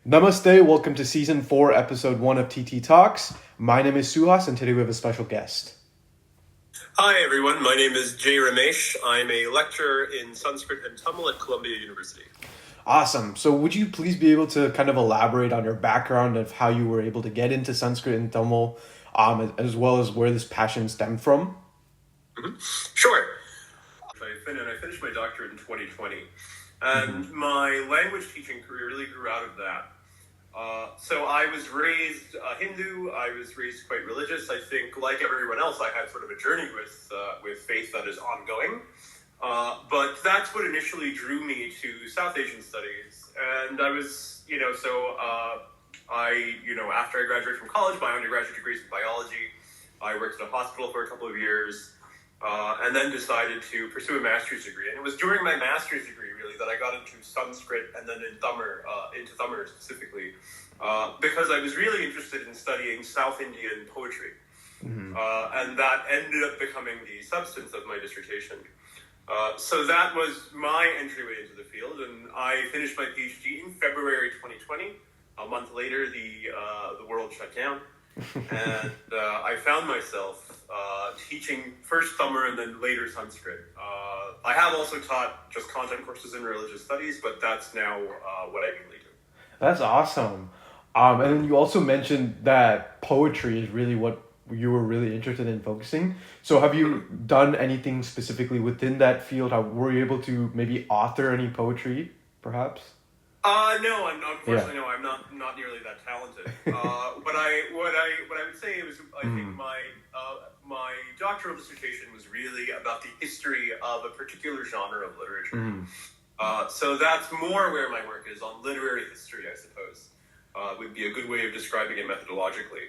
Namaste, welcome to Season 4, Episode 1 of TT Talks. My name is Suhas, and today we have a special guest. Hi everyone, my name is Jay Ramesh. I'm a lecturer in Sanskrit and Tamil at Columbia University. Awesome. So would you please be able to kind of elaborate on your background of how you were able to get into Sanskrit and Tamil, as well as where this passion stemmed from? Sure. I finished my doctorate in 2020, and my language teaching career really grew out of that. So I was raised Hindu. I was raised quite religious. I think, like everyone else, I had sort of a journey with faith that is ongoing. But that's what initially drew me to South Asian studies. And I was, after I graduated from college, my undergraduate degree is in biology. I worked in a hospital for a couple of years, and then decided to pursue a master's degree. And it was during my master's degree, really, that I got into Sanskrit and then into Tamil specifically, because I was really interested in studying South Indian poetry. And that ended up becoming the substance of my dissertation. So that was my entryway into the field, and I finished my PhD in February 2020. A month later, the world shut down, and I found myself teaching first Tamil and then later Sanskrit. I have also taught just content courses in religious studies, but that's now what I mainly do. That's awesome. And then you also mentioned that poetry is really what you were really interested in focusing. So have you done anything specifically within that field? Were you able to maybe author any poetry, perhaps? No, unfortunately, no. I'm not nearly that talented. What I would say was, I think my doctoral dissertation was really about the history of a particular genre of literature. So that's more where my work is, on literary history, I suppose. Would be a good way of describing it methodologically.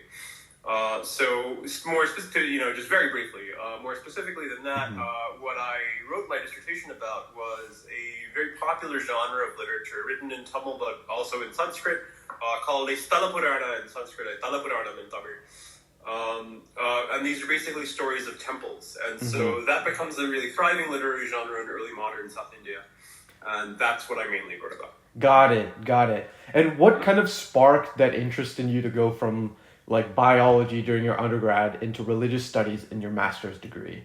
So more specifically, just very briefly, more specifically than that, what I wrote my dissertation about was a very popular genre of literature written in Tamil, but also in Sanskrit, called a Sthala Purana in Sanskrit, a Thala Puranam in Tamil. And these are basically stories of temples. And so that becomes a really thriving literary genre in early modern South India. And that's what I mainly wrote about. Got it. And what kind of sparked that interest in you to go from like biology during your undergrad into religious studies in your master's degree?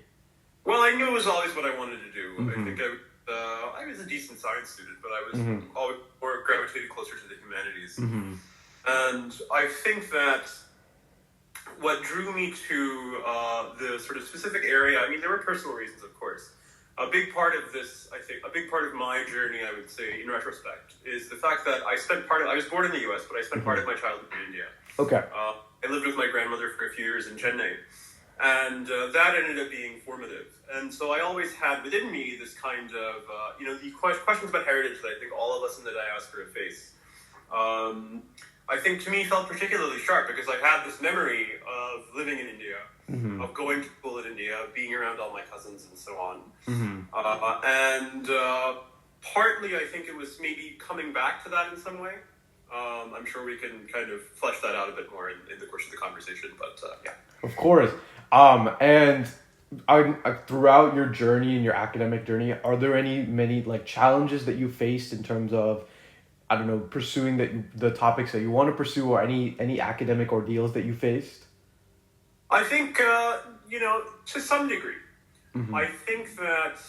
Well, I knew it was always what I wanted to do. I think I was a decent science student, but I was always more gravitated closer to the humanities. And I think that what drew me to the sort of specific area, I mean, there were personal reasons, of course. A big part of this, I think, a big part of my journey, I would say, in retrospect, is the fact that I was born in the U.S., but I spent part of my childhood in India. Okay. I lived with my grandmother for a few years in Chennai, and that ended up being formative. And so I always had within me this kind of, the questions about heritage that I think all of us in the diaspora face. I think to me felt particularly sharp because I had this memory of living in India, of going to school in India, being around all my cousins and so on. And partly I think it was maybe coming back to that in some way. I'm sure we can kind of flesh that out a bit more in the course of the conversation, but yeah. Of course. And throughout your journey and your academic journey, are there many like challenges that you faced in terms of, I don't know, pursuing the topics that you want to pursue, or any academic ordeals that you faced? I think, to some degree. I think that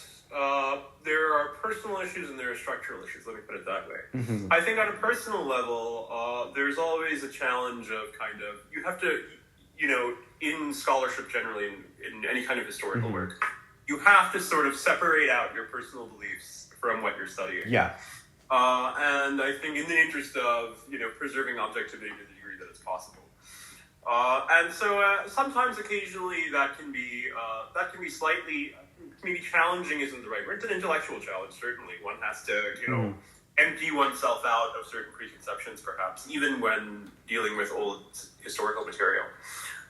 there are personal issues and there are structural issues, let me put it that way. I think on a personal level, there's always a challenge of you have to, in scholarship generally, in any kind of historical work, you have to sort of separate out your personal beliefs from what you're studying. Yeah. And I think in the interest of, preserving objectivity to the degree that it's possible. And so sometimes, occasionally, that can be slightly, maybe challenging isn't the right word. It's an intellectual challenge, certainly. One has to, empty oneself out of certain preconceptions, perhaps, even when dealing with old historical material.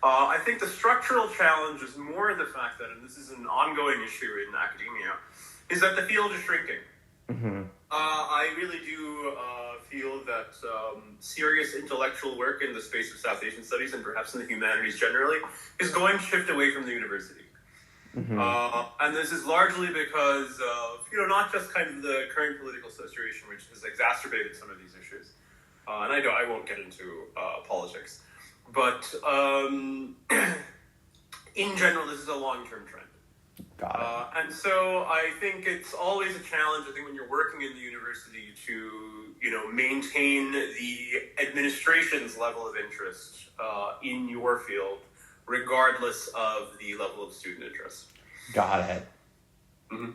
I think the structural challenge is more in the fact that, and this is an ongoing issue in academia, is that the field is shrinking. I really do feel that serious intellectual work in the space of South Asian studies, and perhaps in the humanities generally, is going to shift away from the university. And this is largely because of, not just kind of the current political situation, which has exacerbated some of these issues, and I won't get into politics, but in general, this is a long-term trend. Got it. And so I think it's always a challenge, I think, when you're working in the university to, maintain the administration's level of interest in your field, regardless of the level of student interest. Got it. Mm-hmm.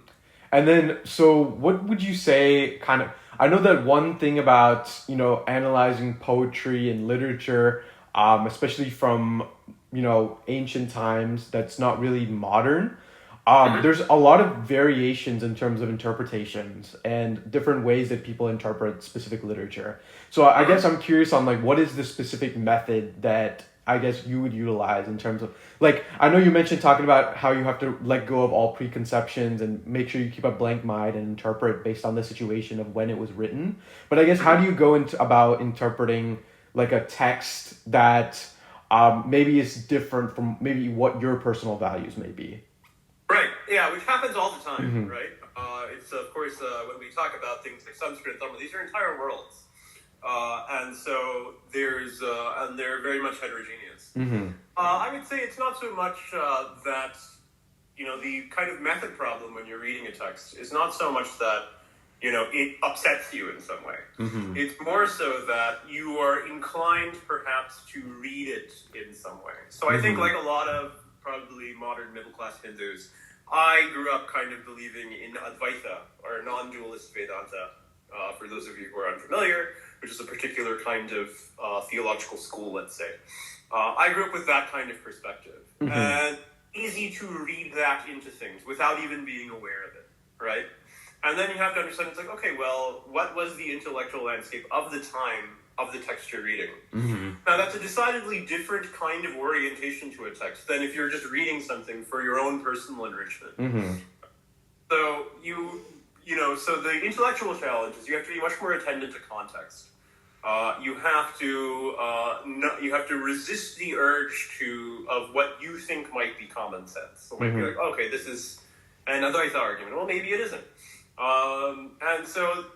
And then, so what would you say kind of, I know that one thing about, analyzing poetry and literature, especially from, ancient times, that's not really modern. There's a lot of variations in terms of interpretations and different ways that people interpret specific literature. So I guess I'm curious on like, what is the specific method that I guess you would utilize in terms of like, I know you mentioned talking about how you have to let go of all preconceptions and make sure you keep a blank mind and interpret based on the situation of when it was written. But I guess how do you go into about interpreting like a text that maybe is different from maybe what your personal values may be? Right, yeah, which happens all the time, Mm-hmm. right? It's, of course, when we talk about things like Sanskrit and Tamil, these are entire worlds. And so and they're very much heterogeneous. Mm-hmm. I would say it's not so much that, the kind of method problem when you're reading a text is not so much that, it upsets you in some way. Mm-hmm. It's more so that you are inclined perhaps to read it in some way. So I think like a lot of probably modern middle-class Hindus, I grew up kind of believing in Advaita, or non-dualist Vedanta, for those of you who are unfamiliar, which is a particular kind of theological school, let's say. I grew up with that kind of perspective. Mm-hmm. And easy to read that into things without even being aware of it, right? And then you have to understand, it's like, okay, well, what was the intellectual landscape of the time of the text you're reading? Mm-hmm. Now, that's a decidedly different kind of orientation to a text than if you're just reading something for your own personal enrichment. Mm-hmm. So so the intellectual challenge is you have to be much more attentive to context. You have to resist the urge of what you think might be common sense. So might be like, okay, this is an Advaita argument. Well, maybe it isn't. And so,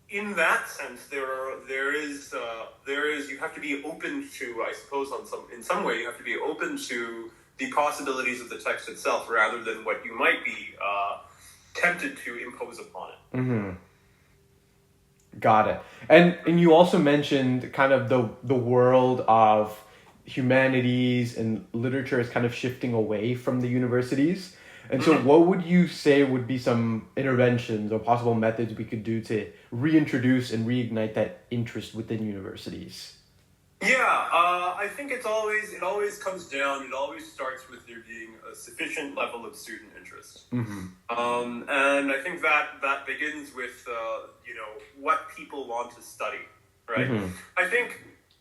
in that sense, there is you have to be open to, I suppose, in some way, you have to be open to the possibilities of the text itself rather than what you might be tempted to impose upon it. Mm-hmm. Got it. And you also mentioned kind of the world of humanities and literature is kind of shifting away from the universities. And so what would you say would be some interventions or possible methods we could do to reintroduce and reignite that interest within universities? Yeah, I think it always comes down, it always starts with there being a sufficient level of student interest. Mm-hmm. And I think that begins with, what people want to study, right? Mm-hmm. I think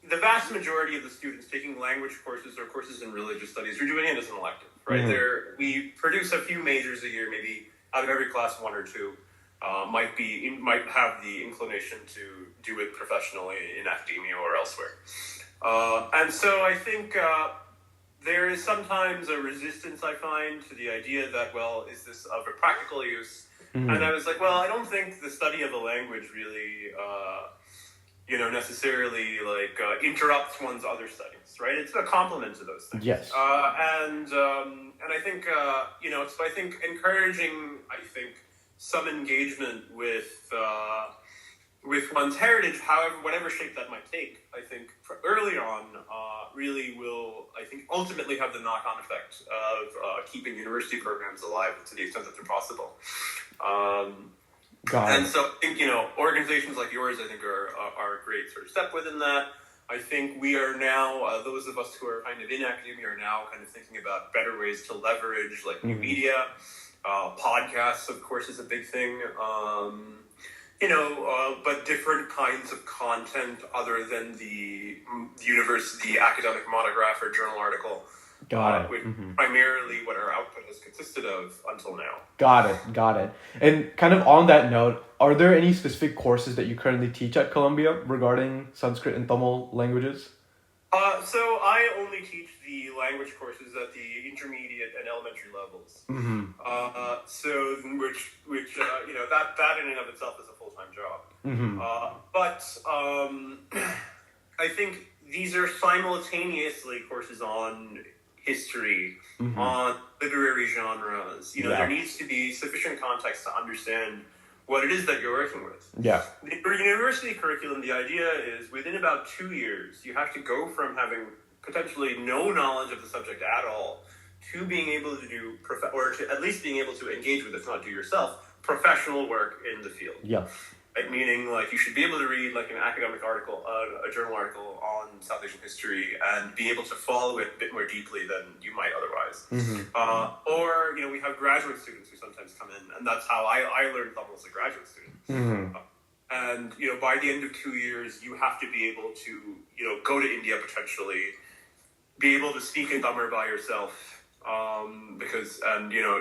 the vast majority of the students taking language courses or courses in religious studies are doing it as an elective, right? Mm-hmm. We produce a few majors a year, maybe out of every class, one or two. Might have the inclination to do it professionally in academia or elsewhere. And so I think there is sometimes a resistance, I find, to the idea that, well, is this of a practical use? Mm-hmm. And I was like, well, I don't think the study of a language really, necessarily interrupts one's other studies, right? It's a complement to those things. Yes. And I think, so I think encouraging, some engagement with one's heritage, however, whatever shape that might take, I think early on really will, ultimately have the knock-on effect of keeping university programs alive to the extent that they're possible. And so I think, organizations like yours, I think are a great sort of step within that. I think we are now, those of us who are kind of in academia are now kind of thinking about better ways to leverage new media. Podcasts, of course, is a big thing. But different kinds of content other than the university academic monograph or journal article. Got it. Which primarily what our output has consisted of until now. Got it. And kind of on that note, are there any specific courses that you currently teach at Columbia regarding Sanskrit and Tamil languages? So I only teach the language courses at the intermediate and elementary levels. Mm-hmm. So which that in and of itself is a full-time job. Mm-hmm. But I think these are simultaneously courses on history, Mm-hmm. on literary genres. Yeah. There needs to be sufficient context to understand what it is that you're working with. Yeah. The university curriculum, the idea is within about 2 years, you have to go from having potentially no knowledge of the subject at all to being able to do, or to at least being able to engage with, if not do yourself, professional work in the field. Yeah. Like, meaning, like, you should be able to read, like, an academic article, a journal article on South Asian history and be able to follow it a bit more deeply than you might otherwise. Mm-hmm. Or, we have graduate students who sometimes come in, and that's how I learned Tamil as a graduate student. Mm-hmm. And, by the end of 2 years, you have to be able to, go to India potentially, be able to speak in Tamil by yourself,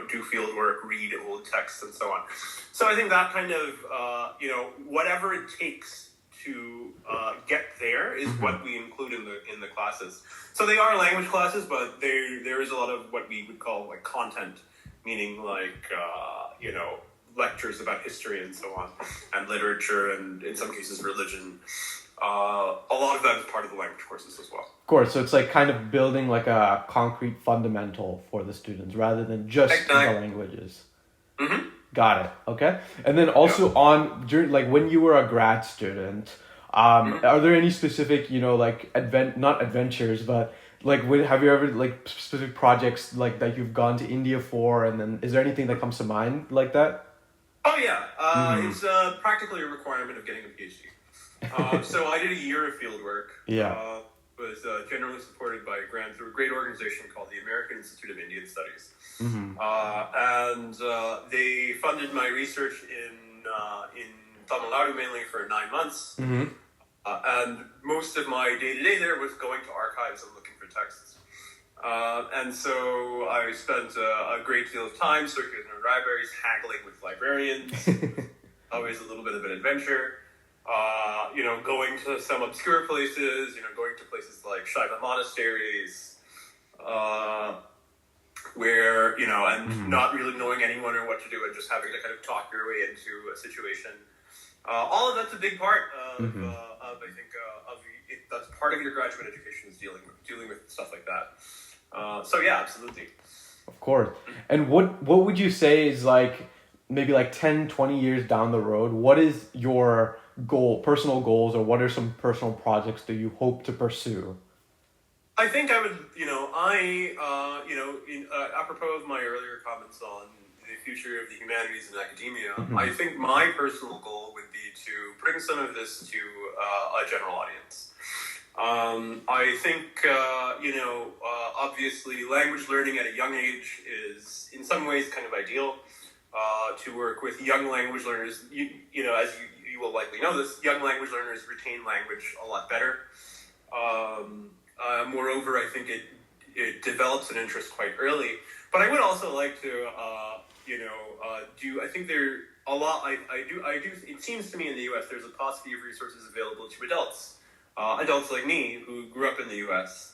do field work, read old texts, and so on. So I think that kind of, whatever it takes to get there is Mm-hmm. what we include in the classes. So they are language classes, but there is a lot of what we would call like content, meaning like, lectures about history and so on, and literature, and in some cases religion. A lot of that is part of the language courses as well. Of course, so it's like kind of building like a concrete fundamental for the students rather than just Exactly. the languages. Mm-hmm. Got it. Okay. And then also during like when you were a grad student, are there any specific, like not adventures, but like have you ever like specific projects like that you've gone to India for, and then is there anything that comes to mind like that? Oh yeah, it's practically a requirement of getting a PhD. So I did a year of field work. Yeah. Was generally supported by a grant through a great organization called the American Institute of Indian Studies. Mm-hmm. And they funded my research in Tamil Nadu mainly for 9 months. Mm-hmm. And most of my day-to-day there was going to archives and looking for texts. And so I spent a great deal of time circulating in libraries, haggling with librarians, always a little bit of an adventure. Going to some obscure places, going to places like Shaiva monasteries, where, and not really knowing anyone or what to do and just having to kind of talk your way into a situation. All of that's a big part of I think, that's part of your graduate education is dealing with stuff like that. So yeah, absolutely. Of course. And what would you say is like maybe like 10, 20 years down the road, what is your personal goals, or what are some personal projects that you hope to pursue? I think I would, apropos of my earlier comments on the future of the humanities and academia, I think my personal goal would be to bring some of this to a general audience. I think, obviously language learning at a young age is in some ways kind of ideal. To work with young language learners, as you will likely know this, young language learners retain language a lot better. Moreover, I think it develops an interest quite early. But I would also like to, I think there a lot. I do. It seems to me in the U.S. there's a paucity of resources available to adults like me who grew up in the U.S.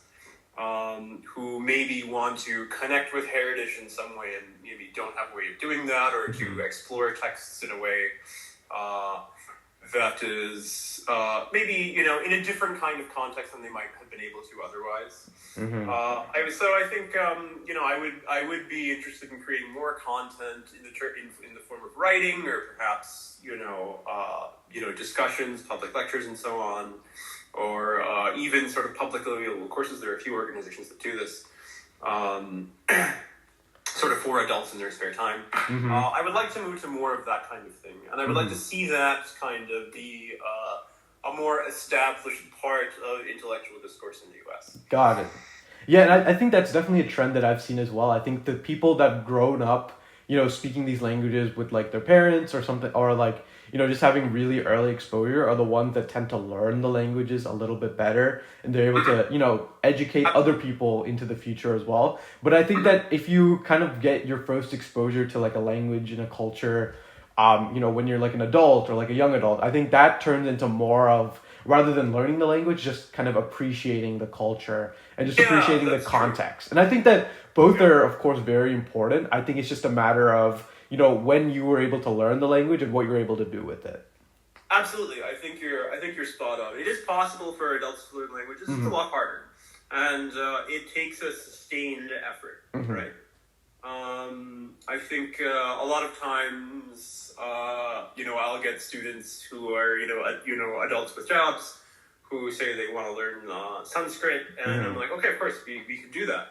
Who maybe want to connect with heritage in some way and maybe don't have a way of doing that, or to explore texts in a way that is maybe in a different kind of context than they might have been able to otherwise. I think I would be interested in creating more content in the form of writing, or perhaps discussions, public lectures, and so on, or even sort of publicly available courses. There are a few organizations that do this. Sort of for adults in their spare time. I would like to move to more of that kind of thing, and I would like to see that kind of be a more established part of intellectual discourse in the U.S. Got it. Yeah, and I think that's definitely a trend that I've seen as well. I think the people that have grown up, speaking these languages with like their parents or something, or like, just having really early exposure are the ones that tend to learn the languages a little bit better, and they're able to, educate other people into the future as well. But I think that if you kind of get your first exposure to like a language and a culture, when you're like an adult or like a young adult, I think that turns into more of rather than learning the language, just kind of appreciating the culture and just Yeah, appreciating the that's true. context. And I think that both are, of course, very important. I think it's just a matter of, when you were able to learn the language and what you were able to do with it. Absolutely, I think you're spot on. It is possible for adults to learn languages. It's a lot harder, and it takes a sustained effort, right? I think a lot of times, I'll get students who are adults with jobs who say they want to learn Sanskrit, and I'm like, okay, of course we can do that,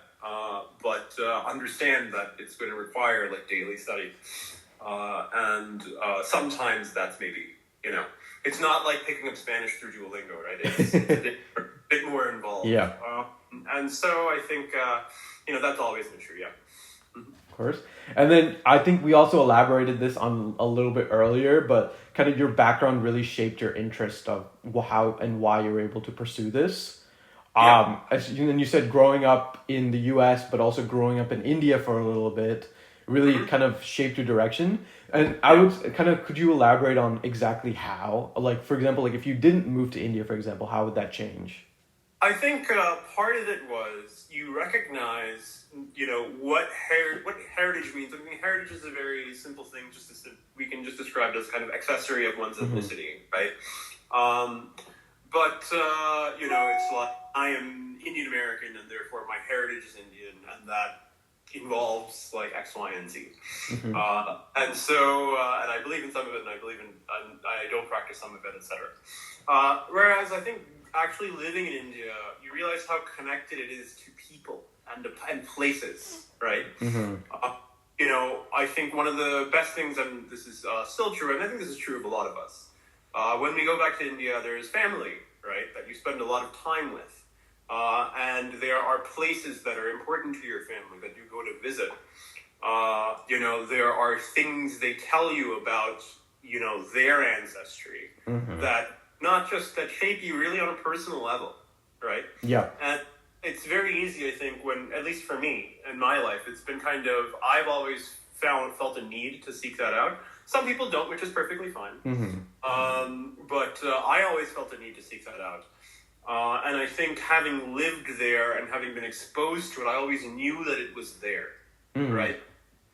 but understand that it's going to require like daily study, and sometimes that's maybe. It's not like picking up Spanish through Duolingo, right? It's a bit more involved. Yeah. And so I think, that's always been true, yeah. Of course. And then I think we also elaborated this on a little bit earlier, but kind of your background really shaped your interest of how and why you were able to pursue this. Yeah. And you said growing up in the US, but also growing up in India for a little bit, really kind of shaped your direction. And I would could you elaborate on exactly how? Like, for example, like if you didn't move to India, for example, how would that change? I think part of it was you recognize, what heritage means. I mean, heritage is a very simple thing. We can just describe it as kind of accessory of one's ethnicity, right? But it's like I am Indian American, and therefore my heritage is Indian, and that involves like X, Y, and Z. And so, and I believe in some of it, and I don't practice some of it, etc. Whereas I think actually living in India, you realize how connected it is to people and places, right? I think one of the best things, and this is still true, and I think this is true of a lot of us, when we go back to India, there's family, right, that you spend a lot of time with. And there are places that are important to your family that you go to visit. There are things they tell you about, their ancestry that not just that shape you really on a personal level, right? Yeah. And it's very easy, I think, when, at least for me in my life, it's been kind of, I've always felt a need to seek that out. Some people don't, which is perfectly fine. But I always felt a need to seek that out. And I think having lived there and having been exposed to it, I always knew that it was there, right?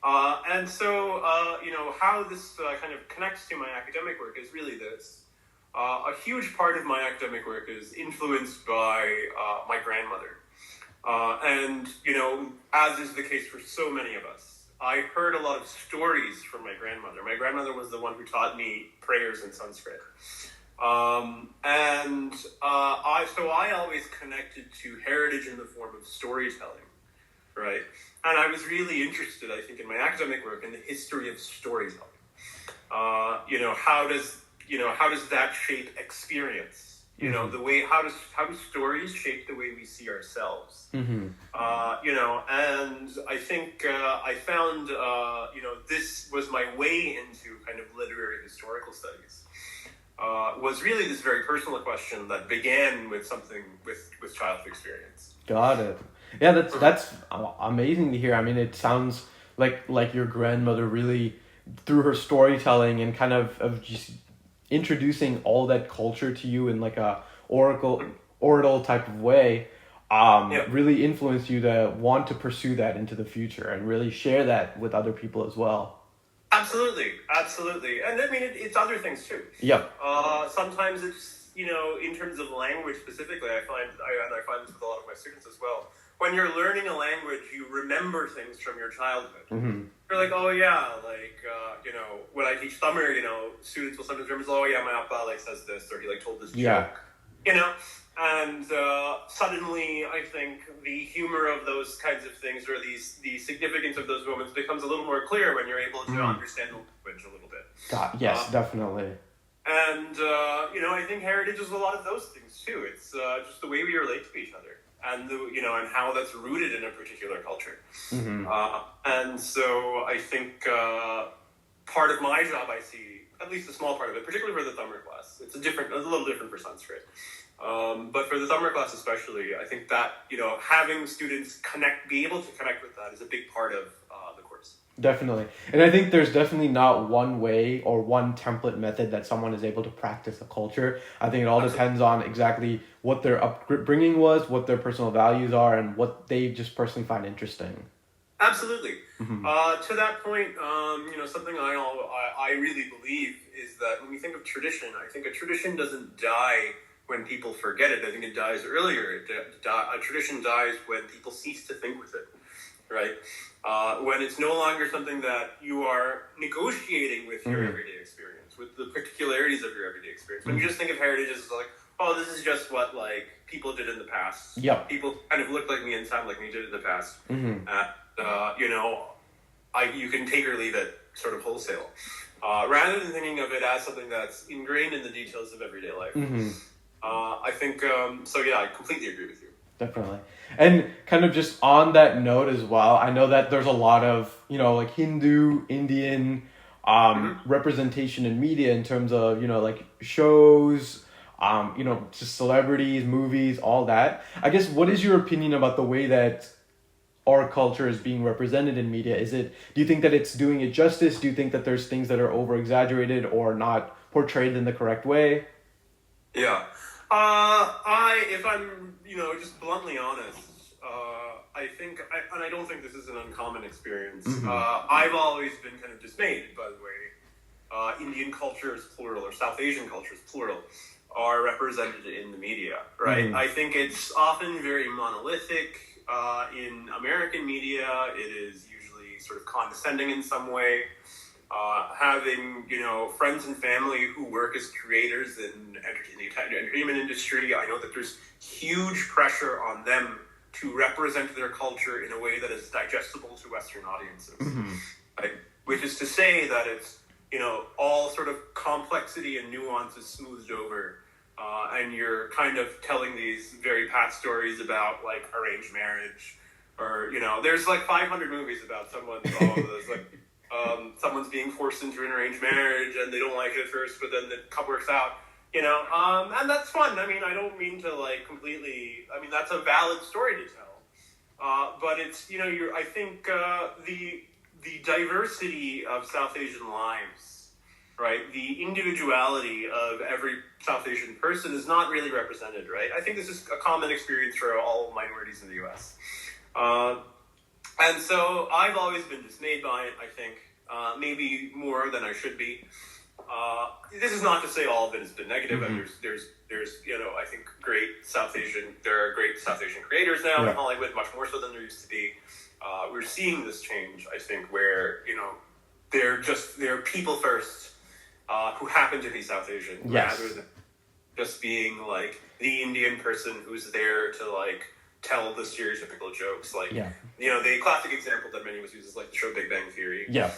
And so, how this kind of connects to my academic work is really this. A huge part of my academic work is influenced by my grandmother. And, as is the case for so many of us, I heard a lot of stories from my grandmother. My grandmother was the one who taught me prayers in Sanskrit. I always connected to heritage in the form of storytelling, right? And I was really interested, I think, in my academic work in the history of storytelling. How does that shape experience? The way how do stories shape the way we see ourselves? And I think I found this was my way into kind of literary historical studies. Was really this very personal question that began with something with childhood experience. Got it. Yeah, that's amazing to hear. I mean, it sounds like your grandmother really, through her storytelling and kind of just introducing all that culture to you in like a oral type of way, really influenced you to want to pursue that into the future and really share that with other people as well. Absolutely. And I mean, it's other things too. Yeah. Sometimes it's, in terms of language specifically, I find this with a lot of my students as well. When you're learning a language, you remember things from your childhood. You're like, oh yeah, when I teach Tamil, students will sometimes remember, oh yeah, my appa says this, or he told this joke. And suddenly, I think the humor of those kinds of things, or the significance of those moments, becomes a little more clear when you're able to understand the language a little bit. Yes, definitely. And I think heritage is a lot of those things too. It's just the way we relate to each other, and and how that's rooted in a particular culture. And so I think part of my job, I see at least a small part of it, particularly for the Tamil class. It's a little different for Sanskrit. But for the summer class especially, I think that, having students be able to connect with that is a big part of the course. Definitely. And I think there's definitely not one way or one template method that someone is able to practice a culture. I think it all Absolutely. depends on exactly what their upbringing was, what their personal values are, and what they just personally find interesting. Absolutely. Mm-hmm. To that point, something I really believe is that when we think of tradition, I think a tradition doesn't die when people forget it. I think it dies earlier. A tradition dies when people cease to think with it, right? When it's no longer something that you are negotiating with your everyday experience, with the particularities of your everyday experience. When you just think of heritage as like, oh, this is just what like people did in the past. Yep. People kind of look like me and sound like me did in the past. Mm-hmm. You can take or leave it sort of wholesale, rather than thinking of it as something that's ingrained in the details of everyday life. Mm-hmm. I think so. Yeah, I completely agree with you. Definitely. And kind of just on that note as well, I know that there's a lot of, like Hindu, Indian representation in media in terms of, like shows, just celebrities, movies, all that. I guess, what is your opinion about the way that our culture is being represented in media? Do you think that it's doing it justice? Do you think that there's things that are over exaggerated or not portrayed in the correct way? Yeah. If I'm, just bluntly honest, I think, and I don't think this is an uncommon experience. Mm-hmm. I've always been kind of dismayed by the way Indian cultures, plural, or South Asian cultures, plural, are represented in the media, right? Mm-hmm. I think it's often very monolithic. In American media, it is usually sort of condescending in some way. Having, friends and family who work as creators in the entertainment industry, I know that there's huge pressure on them to represent their culture in a way that is digestible to Western audiences. Mm-hmm. Right? Which is to say that it's, all sort of complexity and nuance is smoothed over. And you're kind of telling these very pat stories about, like, arranged marriage. Or, there's, like, 500 movies about someone's being forced into an arranged marriage and they don't like it at first, but then it works out, and that's fun. I mean, I don't mean to that's a valid story to tell. But it's, I think the diversity of South Asian lives, right? The individuality of every South Asian person is not really represented, right? I think this is a common experience for all minorities in the U.S. And so I've always been dismayed by it, I think, maybe more than I should be. This is not to say all of it has been negative. Mm-hmm. And there's I think there are great South Asian creators now in Hollywood, much more so than there used to be. We're seeing this change, I think, where, they're people first, who happen to be South Asian, rather than just being, like, the Indian person who's there to, like, tell the stereotypical jokes. Like, the classic example that many of us use is, like, the show Big Bang Theory. Yeah.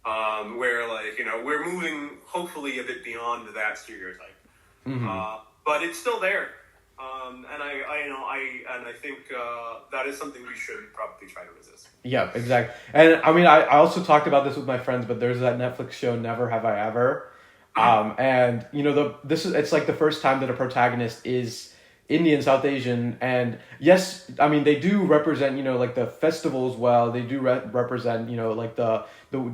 Where, like, we're moving, hopefully, a bit beyond that stereotype. Mm-hmm. But it's still there. And I think that is something we should probably try to resist. Yeah, exactly. And I mean, I also talked about this with my friends, but there's that Netflix show Never Have I Ever. And it's like the first time that a protagonist is Indian, South Asian, and yes, I mean, they do represent, like the festivals well, they do represent, like the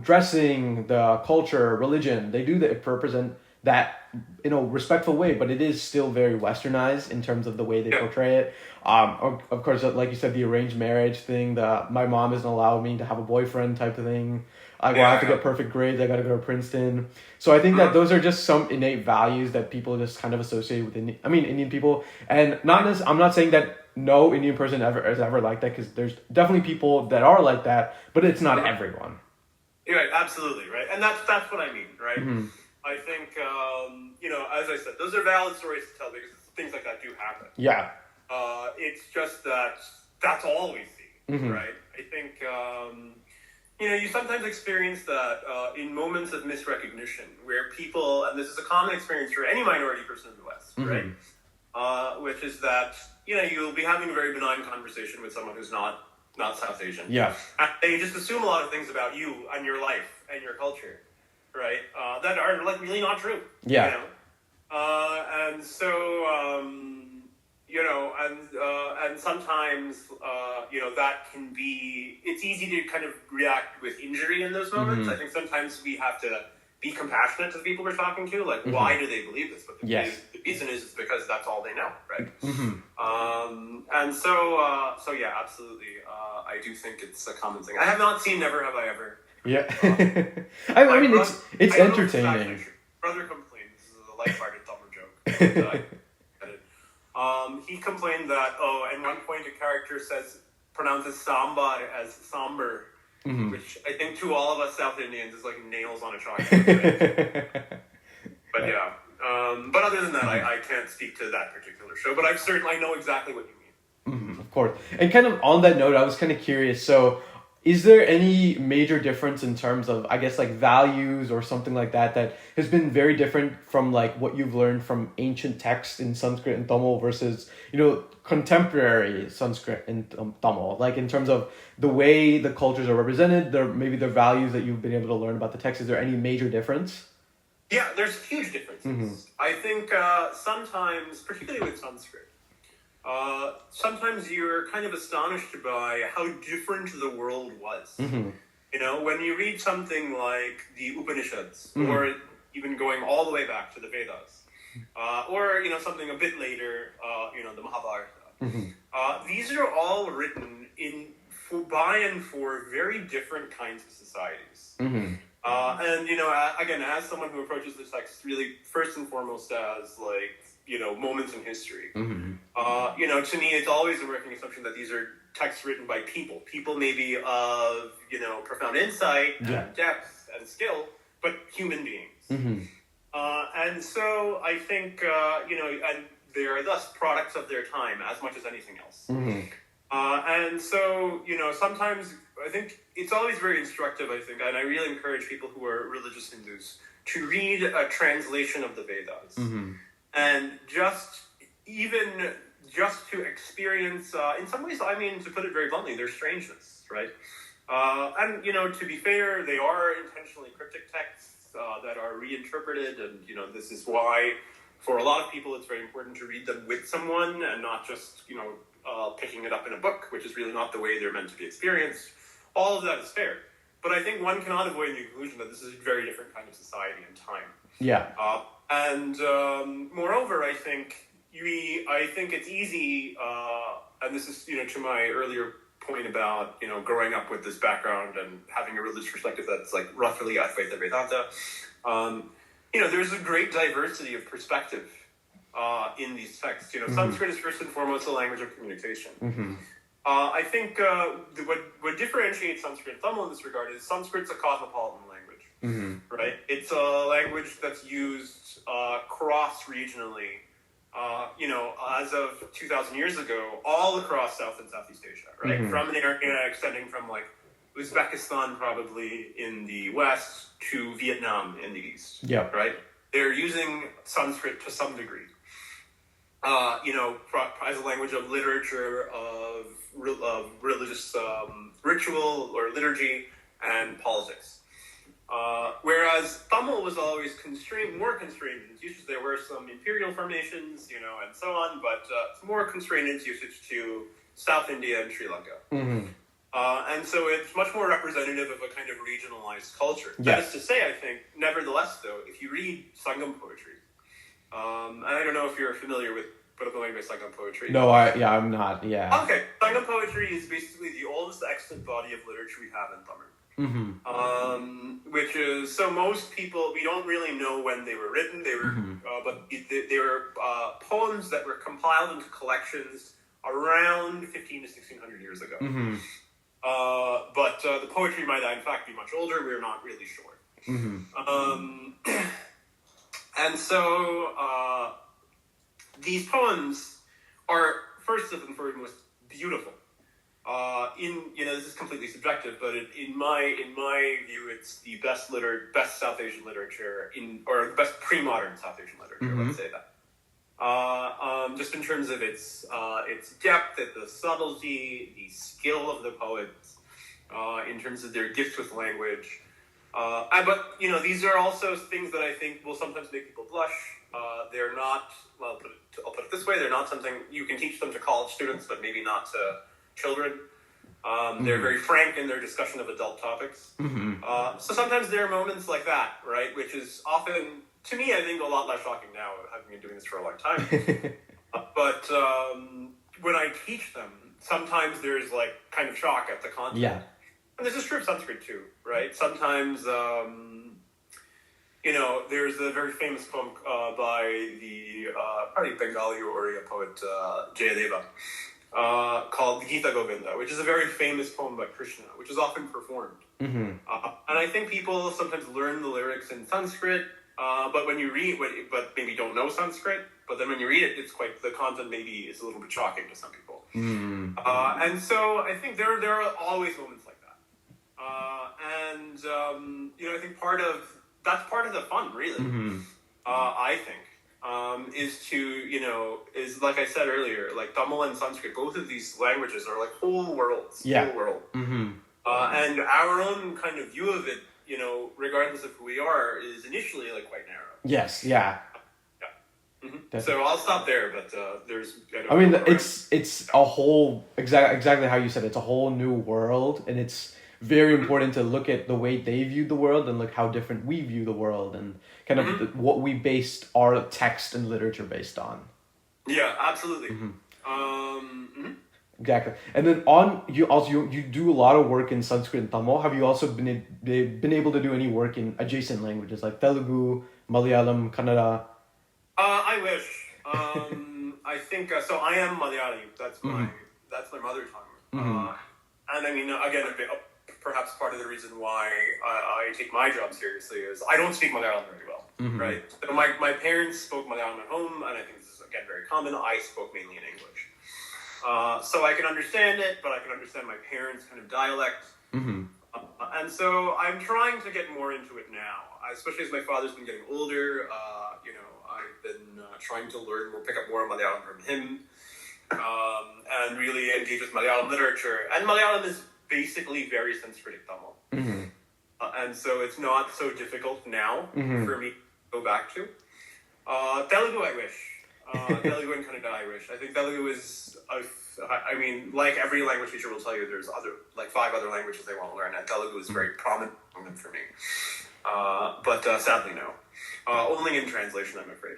dressing, the culture, religion, they do represent that in a respectful way, but it is still very westernized in terms of the way they portray it. Of course, like you said, the arranged marriage thing, my mom doesn't allow me to have a boyfriend type of thing. I have to get perfect grades. I got to go to Princeton. So I think that those are just some innate values that people just kind of associate with Indian people. And I'm not saying that no Indian person is ever like that, because there's definitely people that are like that, but it's not everyone. You're right, absolutely, right? And that's what I mean, right? Mm-hmm. I think, as I said, those are valid stories to tell because things like that do happen. Yeah. It's just that that's all we see, right? I think, you sometimes experience that in moments of misrecognition where people, and this is a common experience for any minority person in the West, right? Which is that, you'll be having a very benign conversation with someone who's not South Asian. Yeah. And they just assume a lot of things about you and your life and your culture, right? That are, like, really not true. Yeah. And so, and sometimes, that can be, it's easy to kind of react with injury in those moments. I think sometimes we have to be compassionate to the people we're talking to. Like, why do they believe this? But the reason is because that's all they know, right? And so yeah, absolutely. I do think it's a common thing. I have not seen Never Have I Ever. Yeah. I mean, it's entertaining. Brother complained. This is a lighthearted dumber joke. He complained that, at one point a character pronounces sambar as sambar, which I think to all of us South Indians is like nails on a chalkboard. But yeah. But other than that, I can't speak to that particular show, but I know exactly what you mean. Of course. And kind of on that note, I was kind of curious. So, is there any major difference in terms of, I guess, like values or something like that has been very different from like what you've learned from ancient texts in Sanskrit and Tamil versus, contemporary Sanskrit and Tamil? Like in terms of the way the cultures are represented, maybe the values that you've been able to learn about the text. Is there any major difference? Yeah, there's huge differences. I think sometimes, particularly with Sanskrit, sometimes you're kind of astonished by how different the world was. When you read something like the Upanishads, or even going all the way back to the Vedas, or something a bit later, the Mahabharata. These are all written by and for very different kinds of societies. And again, as someone who approaches this text really first and foremost as like moments in history. To me, it's always a working assumption that these are texts written by people maybe of profound insight and depth and skill, but human beings. And so I think and they are thus products of their time as much as anything else. And so sometimes I think it's always very instructive, I think, and I really encourage people who are religious Hindus to read a translation of the Vedas. And just to experience, in some ways, I mean, to put it very bluntly, their strangeness, right? And, to be fair, they are intentionally cryptic texts that are reinterpreted, and, this is why, for a lot of people, it's very important to read them with someone and not just, picking it up in a book, which is really not the way they're meant to be experienced. All of that is fair. But I think one cannot avoid the conclusion that this is a very different kind of society and time. Yeah. And moreover, I think it's easy, and this is to my earlier point about growing up with this background and having a religious perspective that's like roughly Advaita Vedanta. There's a great diversity of perspective in these texts. Sanskrit is first and foremost a language of communication. I think what differentiates Sanskrit and Tamil in this regard is Sanskrit's a cosmopolitan language, right? It's a language that's used cross-regionally, as of 2,000 years ago, all across South and Southeast Asia, right? From an area extending from like Uzbekistan probably in the west to Vietnam in the east, right? They're using Sanskrit to some degree. As a language of literature, of religious ritual or liturgy and politics. Whereas Tamil was always more constrained in its usage. There were some imperial formations, and so on, but it's more constrained in its usage to South India and Sri Lanka. And so it's much more representative of a kind of regionalized culture. That is to say, I think, nevertheless, though, if you read Sangam poetry, and I don't know if you're familiar with Sangam poetry. No, I'm not, Okay, Sangam poetry is basically the oldest extant body of literature we have in Tamil. Which is, so most people, we don't really know when they were written. They were, but they were poems that were compiled into collections around 15 to 1600 years ago. But the poetry might, in fact, be much older. We're not really sure. And so these poems are, first and foremost, beautiful. This is completely subjective, but in my view, it's the best South Asian literature or the best pre-modern South Asian literature. Let's say that. Just in terms of its depth, the subtlety, the skill of the poets, in terms of their gift with language. But these are also things that I think will sometimes make people blush. They're not. I'll put it this way: they're not something you can teach them to college students, but maybe not to children. They're very frank in their discussion of adult topics. So sometimes there are moments like that, right? Which is often, to me, I think a lot less shocking now, having been doing this for a long time. But when I teach them, sometimes there's like kind of shock at the content. Yeah. And this is true of Sanskrit too, right? Sometimes, you know, there's a very famous poem by the probably Bengali or Oriya poet Jayadeva called the Gita Govinda, which is a very famous poem by Krishna, which is often performed. And I think people sometimes learn the lyrics in Sanskrit, but when you read, but maybe don't know Sanskrit, but then when you read it, it's quite, the content maybe is a little bit shocking to some people. And so I think there are always moments like that. You know, I think that's part of the fun, really. I think, is to, you know, is like I said earlier, like Tamil and Sanskrit, both of these languages are like whole worlds, whole world. And our own kind of view of it, you know, regardless of who we are, is initially like quite narrow. Yes, yeah. So I'll stop there, but there's. I mean, it's a whole exactly how you said. It's a whole new world, and it's very important to look at the way they view the world and look how different we view the world, and kind of what we based our text and literature based on. Yeah, absolutely. Exactly, and then you do a lot of work in Sanskrit and Tamil. Have you also been able to do any work in adjacent languages like Telugu, Malayalam, Kannada? I wish. I think so. I am Malayali. That's my mother tongue. And I mean, again, perhaps part of the reason why I take my job seriously is I don't speak Malayalam very well, right? So my parents spoke Malayalam at home, and I think this is again very common. I spoke mainly in English, so I can understand it, but I can understand my parents' kind of dialect. And so I'm trying to get more into it now, especially as my father's been getting older. You know, I've been trying to learn more, pick up more Malayalam from him, and really engage with Malayalam literature. And Malayalam is basically very Sanskritic Tamil. And so it's not so difficult now for me to go back to. Telugu, I wish. Telugu and Kannada, I wish. I think Telugu is, I mean, like every language teacher will tell you, there's like 5 other languages they want to learn, and Telugu is very prominent among them for me. But sadly, no. Only in translation, I'm afraid.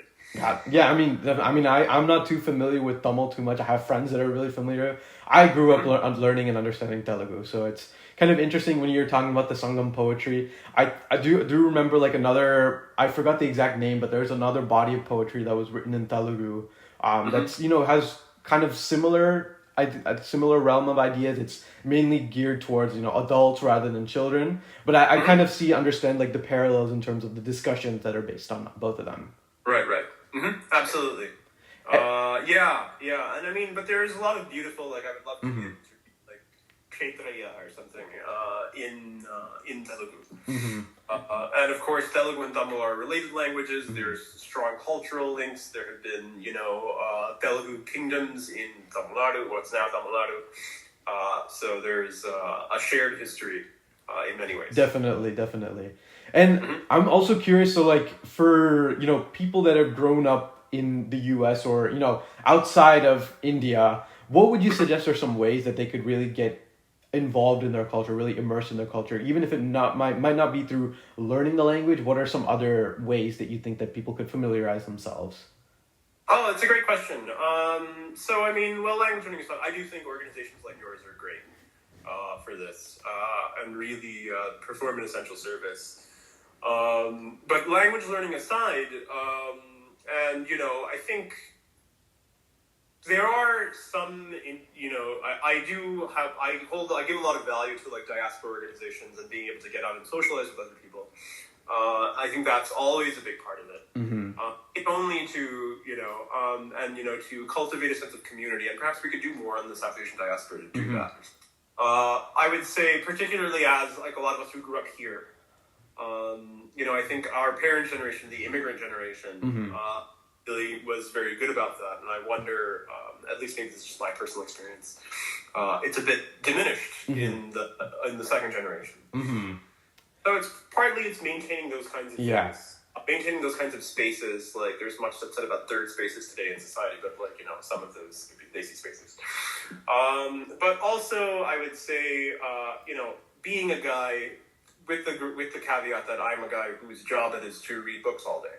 Yeah, I mean, I'm not too familiar with Tamil too much. I have friends that are really familiar. I grew up learning and understanding Telugu, so it's kind of interesting when you're talking about the Sangam poetry. I do remember like I forgot the exact name, but there's another body of poetry that was written in Telugu. That's, you know, has kind of a similar realm of ideas. It's mainly geared towards, you know, adults rather than children. But I kind of understand like the parallels in terms of the discussions that are based on both of them. Right. Absolutely. Yeah. And I mean, but there's a lot of beautiful, like I would love to get into like Kshetriya or something in Telugu. And of course, Telugu and Tamil are related languages. There's strong cultural links. There have been, you know, Telugu kingdoms in Tamil Nadu, what's now Tamil Nadu. So there's a shared history in many ways. Definitely. And I'm also curious, so like for, you know, people that have grown up in the US or, you know, outside of India, what would you suggest are some ways that they could really get involved in their culture, really immersed in their culture, even if it might not be through learning the language? What are some other ways that you think that people could familiarize themselves? Oh, it's a great question. So, I mean, well, language learning stuff, I do think organizations like yours are great for this and really perform an essential service. But language learning aside, and, you know, I think there are some, you know, I give a lot of value to like diaspora organizations and being able to get out and socialize with other people. I think that's always a big part of it. If only to, you know, and, you know, to cultivate a sense of community, and perhaps we could do more on the South Asian diaspora to do that. I would say, particularly as like a lot of us who grew up here, you know, I think our parents' generation, the immigrant generation, really was very good about that. And I wonder, at least maybe this is just my personal experience, it's a bit diminished in the second generation. So it's maintaining those kinds of things. maintaining those kinds of spaces, like there's much that's said about third spaces today in society, but like, some of those could be basic spaces. But also I would say, being a guy with the caveat that I'm a guy whose job it is to read books all day.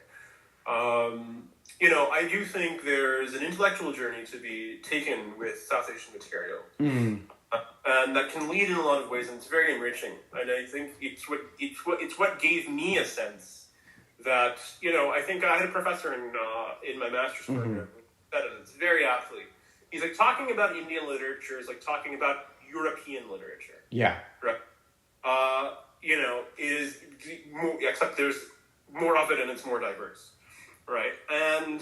I do think there's an intellectual journey to be taken with South Asian material. And that can lead in a lot of ways, and it's very enriching. And I think it's what gave me a sense that, I think I had a professor in my master's program who said it. It's very aptly. He's like, talking about Indian literature is like talking about European literature. Yeah. Right. Is more, except there's more of it and it's more diverse. Right. And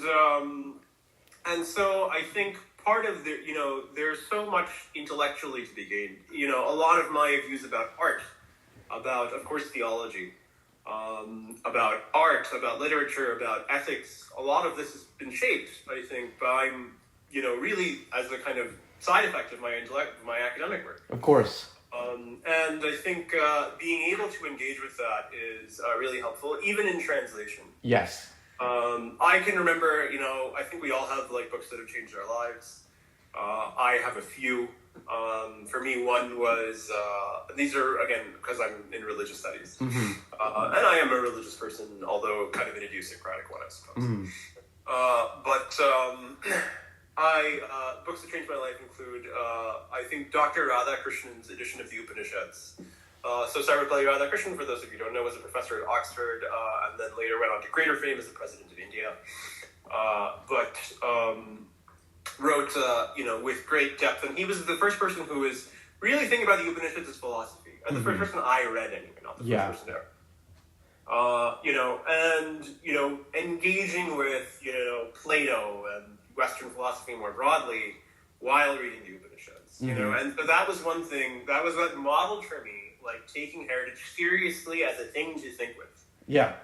so I think part of there's so much intellectually to be gained. A lot of my views about art, about, of course, theology, about art, about literature, about ethics, a lot of this has been shaped, I think, by, really as a kind of side effect of my academic work. Of course. And I think being able to engage with that is really helpful, even in translation. Yes. I can remember, I think we all have like books that have changed our lives. I have a few. For me, one was, these are, again, because I'm in religious studies. And I am a religious person, although kind of an idiosyncratic one, I suppose. Books that changed my life include, I think, Dr. Radhakrishnan's edition of the Upanishads. So Sarvepalli Radhakrishnan, for those of you who don't know, was a professor at Oxford, and then later went on to greater fame as the president of India. Wrote, with great depth, and he was the first person who was really thinking about the Upanishads as philosophy, and the first person I read anyway, not the first person ever. Engaging with, Plato and Western philosophy more broadly while reading the Upanishads, and so that was one thing, that was what modeled for me, like, taking heritage seriously as a thing to think with. Yeah.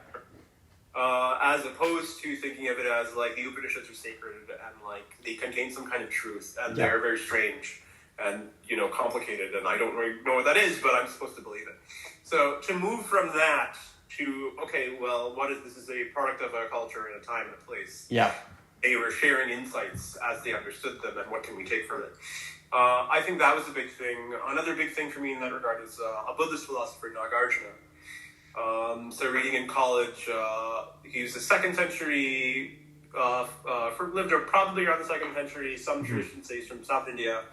As opposed to thinking of it as, like, the Upanishads are sacred and, like, they contain some kind of truth, and they're very strange and, complicated, and I don't really know what that is, but I'm supposed to believe it. So to move from that to, okay, well, what is this? Is a product of a culture and a time and a place. Yeah. They were sharing insights as they understood them, and what can we take from it? I think that was a big thing. Another big thing for me in that regard is a Buddhist philosopher, Nagarjuna. So reading in college, he was a second century, lived probably around the second century. Some traditions say he's from South India,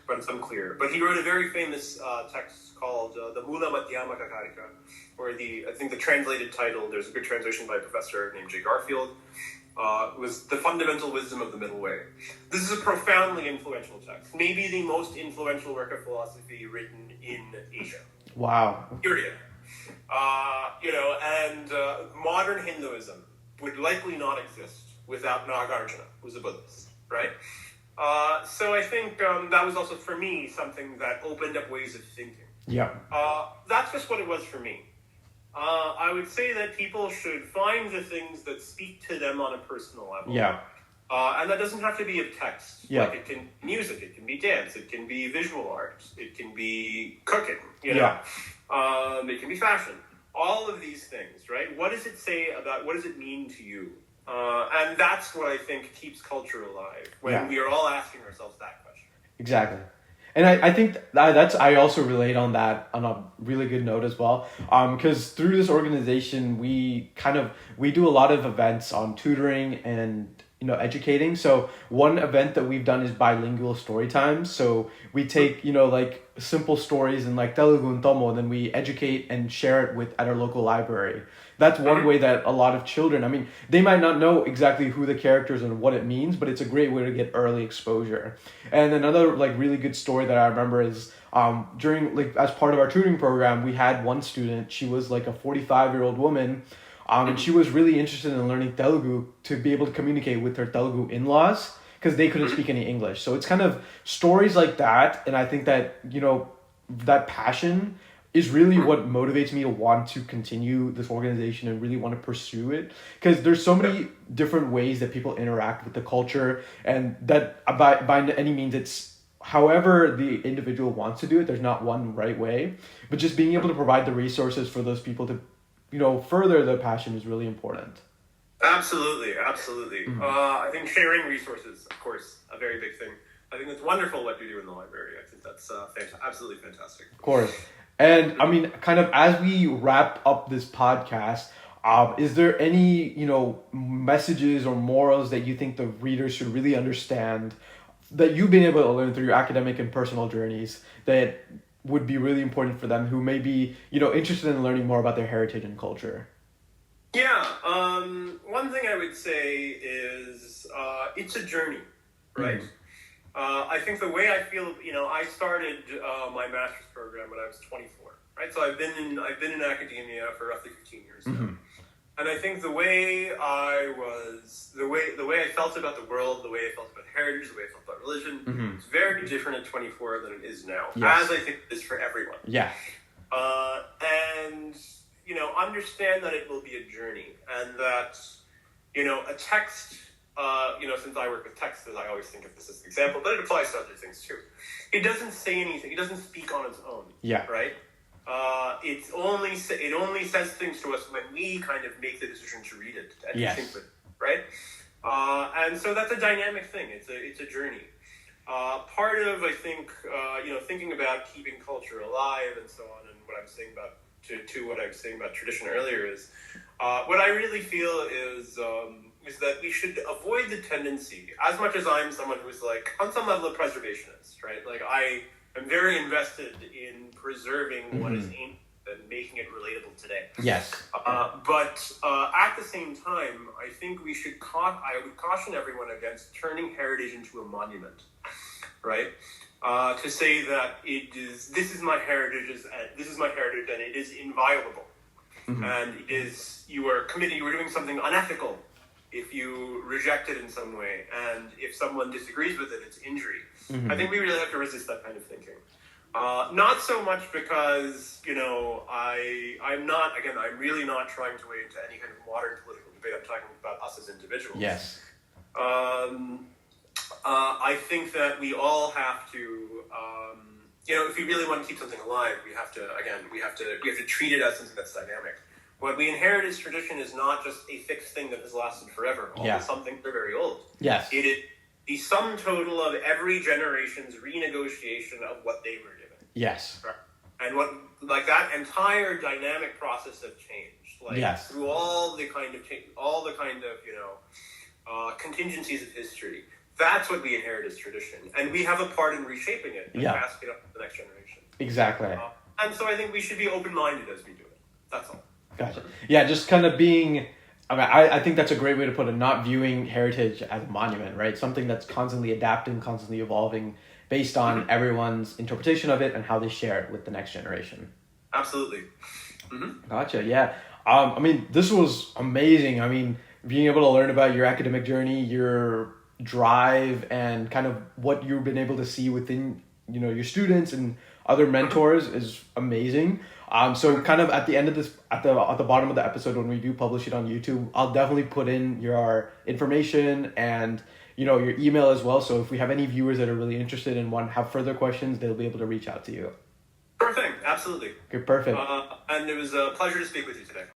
but it's unclear. But he wrote a very famous text called the Mula Madhyamaka Karika, or I think the translated title, there's a good translation by a professor named Jay Garfield, was The Fundamental Wisdom of the Middle Way. This is a profoundly influential text, maybe the most influential work of philosophy written in Asia. Wow. Period. And modern Hinduism would likely not exist without Nagarjuna, who's a Buddhist, right? So I think that was also, for me, something that opened up ways of thinking. Yeah. That's just what it was for me. I would say that people should find the things that speak to them on a personal level. Yeah. And that doesn't have to be of text. Yeah. Like, it can be music, it can be dance, it can be visual art, it can be cooking, Yeah. It can be fashion. All of these things, right? What does it say about, what does it mean to you? And that's what I think keeps culture alive, when we are all asking ourselves that question. Exactly. And I think I also relate on that on a really good note as well. Because through this organization, we do a lot of events on tutoring and, educating. So one event that we've done is bilingual story times. So we take, like simple stories in like Telugu and Tamil, and then we educate and share it at our local library. That's one way that a lot of children, they might not know exactly who the characters and what it means, but it's a great way to get early exposure. And another like really good story that I remember is during, like, as part of our tutoring program, we had one student. She was like a 45-year-old woman, and she was really interested in learning Telugu to be able to communicate with her Telugu in-laws, because they couldn't speak any English. So it's kind of stories like that, and I think that, that passion is really what motivates me to want to continue this organization and really want to pursue it. Because there's so many different ways that people interact with the culture, and that by any means it's however the individual wants to do it. There's not one right way, but just being able to provide the resources for those people to, further the passion is really important. Absolutely, absolutely. I think sharing resources, of course, a very big thing. I think it's wonderful what you do in the library. I think that's absolutely fantastic. Of course. And I mean, kind of as we wrap up this podcast, is there any, messages or morals that you think the readers should really understand that you've been able to learn through your academic and personal journeys that would be really important for them who may be, interested in learning more about their heritage and culture? Yeah, one thing I would say is it's a journey, right? I think the way I feel, I started my master's program when I was 24, right? So I've been in academia for roughly 15 years now. And I think the way I felt about the world, the way I felt about heritage, the way I felt about religion, it's very different at 24 than it is now, as I think it is for everyone. Yeah. And understand that it will be a journey, and that a text. Since I work with text, I always think of this as an example, but it applies to other things too. It doesn't say anything. It doesn't speak on its own. Yeah. Right. It only says things to us when we kind of make the decision to read it and to think with it, right? And so that's a dynamic thing. It's a journey. Part of, I think, thinking about keeping culture alive and so on, and what I'm saying about to what I was saying about tradition earlier is, what I really feel is that we should avoid the tendency, as much as I'm someone who's like on some level a preservationist, right? Like I am very invested in preserving what is ancient and making it relatable today. Yes. But at the same time, I think I would caution everyone against turning heritage into a monument, right? To say that this is my heritage, and it is inviolable, and you are doing something unethical if you reject it in some way, and if someone disagrees with it, it's injury. I think we really have to resist that kind of thinking. Not so much because, I'm really not trying to wade into any kind of modern political debate. I'm talking about us as individuals. Yes. I think that we all have to, if we really want to keep something alive, we have to treat it as something that's dynamic. What we inherit as tradition is not just a fixed thing that has lasted forever, although some things are very old. Yes. It is the sum total of every generation's renegotiation of what they were given. Yes. Right? And that entire dynamic process of change, through all the kind of contingencies of history. That's what we inherit as tradition, and we have a part in reshaping it and passing it up to the next generation. Exactly. And so I think we should be open-minded as we do it. That's all. Gotcha. Yeah, just kind of being. I think that's a great way to put it. Not viewing heritage as a monument, right? Something that's constantly adapting, constantly evolving, based on everyone's interpretation of it and how they share it with the next generation. Absolutely. Gotcha. Yeah. This was amazing. Being able to learn about your academic journey, your drive, and kind of what you've been able to see within, your students and other mentors is amazing. So kind of at the end of this, at the bottom of the episode, when we do publish it on YouTube, I'll definitely put in your information and, your email as well. So if we have any viewers that are really interested and have further questions, they'll be able to reach out to you. Sure thing. Absolutely. Okay, perfect. And it was a pleasure to speak with you today.